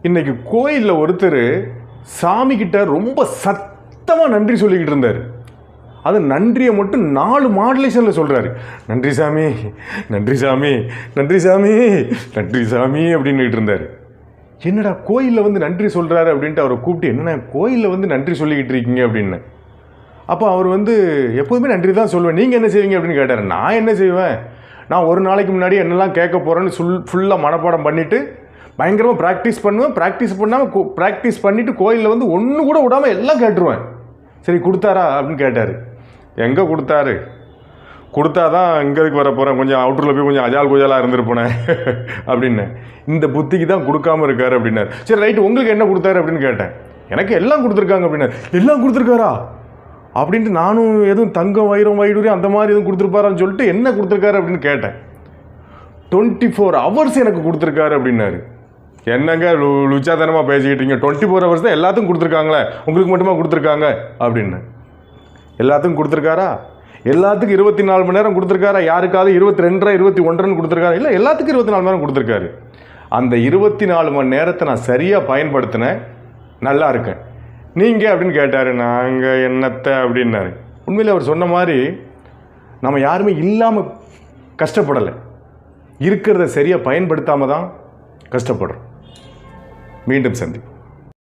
இன்னைக்கு கோயிலில் ஒருத்தர் சாமிக்கிட்ட ரொம்ப சத்தமாக நன்றி சொல்லிக்கிட்டு இருந்தார். அது நன்றியை மட்டும் 4 மாடுலேஷனில் சொல்கிறாரு. நன்றி சாமி, நன்றி சாமி, நன்றி சாமி, நன்றி சாமி அப்படின்னுட்டு இருந்தார். என்னடா கோயிலில் வந்து நன்றி சொல்கிறாரு அப்படின்ட்டு அவரை கூப்பிட்டு, என்னென்ன கோயிலில் வந்து நன்றி சொல்லிக்கிட்டு இருக்கீங்க அப்படின்னு. அப்போ அவர் வந்து எப்போதுமே நன்றி தான் சொல்லுவேன், நீங்கள் என்ன செய்வீங்க அப்படின்னு கேட்டார். நான் என்ன செய்வேன், நான் ஒரு நாளைக்கு முன்னாடி என்னெல்லாம் கேட்க போகிறேன்னு ஃபுல்லாக மனப்பாடம் பண்ணிவிட்டு பயங்கரமாக ப்ராக்டிஸ் பண்ணுவேன். ப்ராக்டிஸ் பண்ணிவிட்டு கோயிலில் வந்து ஒன்று கூட விடாமல் எல்லாம் கேட்டுருவேன். சரி கொடுத்தாரா அப்படின்னு கேட்டார். எங்கே கொடுத்தாரு, கொடுத்தாதான் இங்கேருக்கு வர போகிறேன், கொஞ்சம் அவுட்டரில் போய் கொஞ்சம் அஜால் குஜாலாக இருந்துருப்பேன் அப்படின்னு. இந்த புத்திக்கு தான் கொடுக்காமல் இருக்காரு அப்படின்னாரு. சரி ரைட்டு, உங்களுக்கு என்ன கொடுத்தாரு அப்படின்னு கேட்டேன். எனக்கு எல்லாம் கொடுத்துருக்காங்க அப்படின்னாரு. எல்லாம் கொடுத்துருக்காரா அப்படின்ட்டு நானும் எதுவும் தங்கம் வைரம் வைடூரியம் அந்த மாதிரி எதுவும் கொடுத்துருப்பாரான்னு சொல்லிட்டு என்ன கொடுத்துருக்காரு அப்படின்னு கேட்டேன். 24 hours எனக்கு கொடுத்துருக்காரு அப்படின்னாரு. என்னங்க லுச்சாதனமாக பேசிக்கிட்டீங்க, 24 hours தான் எல்லாத்துக்கும் கொடுத்துருக்காங்களே, உங்களுக்கு மட்டுமா கொடுத்துருக்காங்க அப்படின்னு. எல்லாத்துக்கும் கொடுத்துருக்காரா? எல்லாத்துக்கும் 24 மணி நேரம் கொடுத்துருக்காரா? யாருக்காவது 22 21 கொடுத்துருக்காரா? இல்லை, எல்லாத்துக்கும் 24 மணி நேரம் கொடுத்துருக்காரு. அந்த 24 மணி நேரத்தை நான் சரியாக பயன்படுத்தினேன், நல்லா இருக்கேன். நீங்கள் அப்படின்னு கேட்டார். நாங்கள் என்னத்தை அப்படின்னாரு. உண்மையில் அவர் சொன்ன மாதிரி நம்ம யாருமே இல்லாமல் கஷ்டப்படலை, இருக்கிறத சரியாக பயன்படுத்தாமல் தான் கஷ்டப்படுறோம். மீண்டும் சந்திப்போம்.